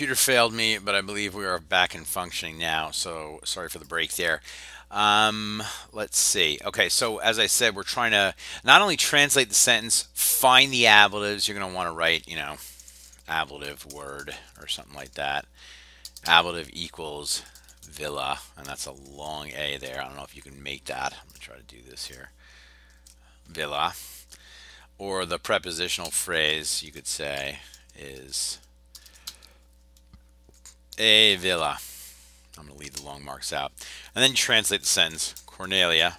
computer failed me, but I believe we are back in functioning now. So sorry for the break there. Um, let's see. Okay, so as I said, we're trying to not only translate the sentence, find the ablatives. You're going to want to write, ablative word or something like that. Ablative equals villa, and that's a long A there. I don't know if you can make that. I'm going to try to do this here. Villa. Or the prepositional phrase you could say is a villa. I'm going to leave the long marks out. And then translate the sentence. Cornelia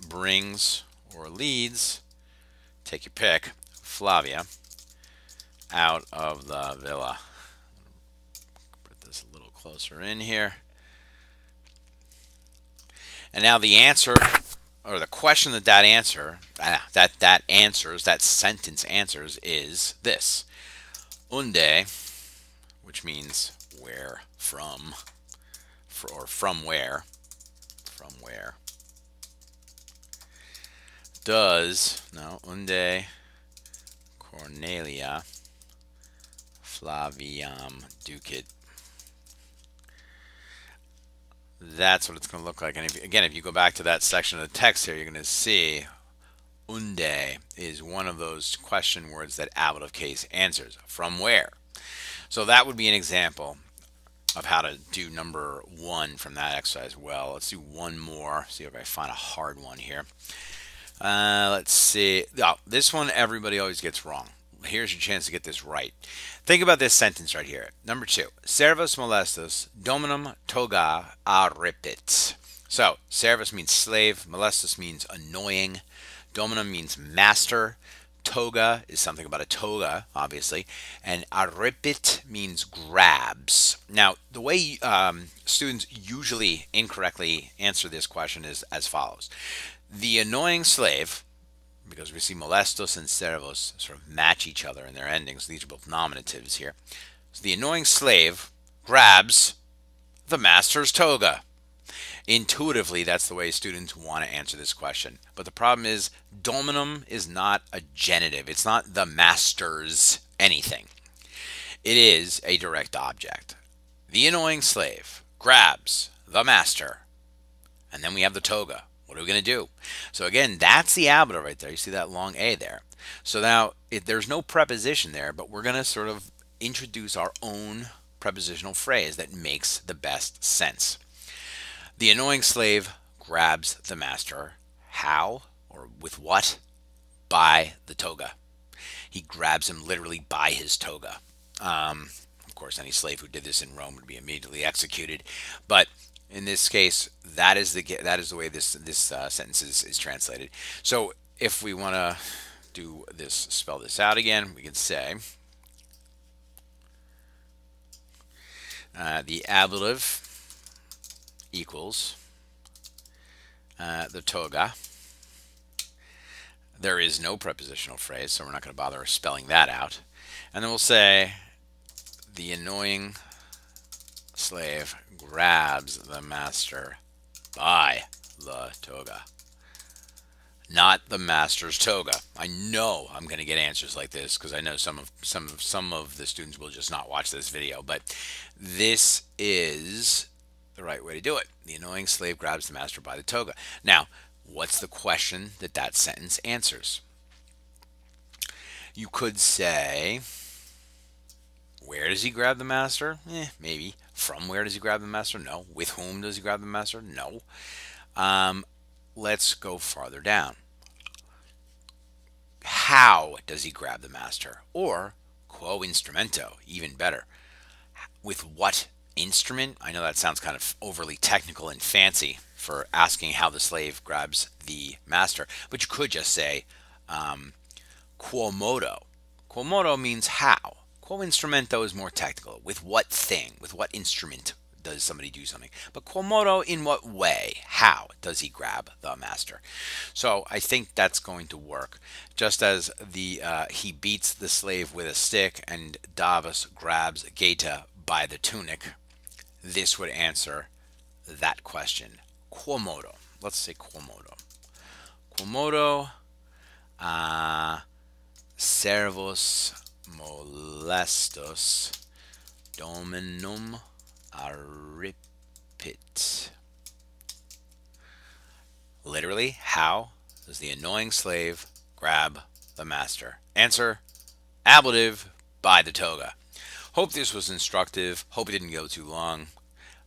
brings or leads, take your pick, Flavia out of the villa. Put this a little closer in here. And now the answer, or the question that sentence answers is this. Unde, which means where from, or from where, unde Cornelia Flaviam ducit. That's what it's going to look like. And if you go back to that section of the text here, you're going to see unde is one of those question words that ablative case answers. From where? So that would be an example of how to do number one from that exercise. Well, let's do one more. See if I find a hard one here. Let's see. Oh, this one everybody always gets wrong. Here's your chance to get this right. Think about this sentence right here. Number two. Servus molestus dominum toga arripit. So, servus means slave. Molestus means annoying. Dominum means master. Toga is something about a toga, obviously. And arripit means grabs. Now, the way students usually incorrectly answer this question is as follows. The annoying slave, because we see molestus and servus sort of match each other in their endings. These are both nominatives here. So the annoying slave grabs the master's toga. Intuitively, that's the way students want to answer this question. But the problem is, dominum is not a genitive. It's not the master's anything. It is a direct object. The annoying slave grabs the master. And then we have the toga. What are we going to do? So again, that's the ablative right there. You see that long A there. So now there's no preposition there, but we're going to sort of introduce our own prepositional phrase that makes the best sense. The annoying slave grabs the master. How or with what? By the toga. He grabs him literally by his toga. Of course, any slave who did this in Rome would be immediately executed. But in this case, that is the way this sentence is translated. So if we want to spell this out again, we can say the ablative equals the toga. There is no prepositional phrase, so we're not going to bother spelling that out. And then we'll say the annoying slave grabs the master by the toga. Not the master's toga. I know I'm going to get answers like this because I know some of the students will just not watch this video, but this is the right way to do it. The annoying slave grabs the master by the toga. Now, what's the question that sentence answers? You could say, where does he grab the master? Maybe. From where does he grab the master? No. With whom does he grab the master? No. Let's go farther down. How does he grab the master? Or quo instrumento, even better. With what instrument? I know that sounds kind of overly technical and fancy for asking how the slave grabs the master, but you could just say quo modo. Quo modo means how. Quo instrumento is more technical. With what thing? With what instrument does somebody do something? But quo modo, in what way? How does he grab the master? So I think that's going to work. Just as he beats the slave with a stick and Davos grabs Geta by the tunic, this would answer that question. Quo modo. Let's say quo modo. Quo modo servus molestos dominum arripit. Literally, how does the annoying slave grab the master? Answer, ablative by the toga. Hope this was instructive. Hope it didn't go too long.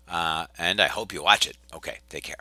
And I hope you watch it. Okay, take care.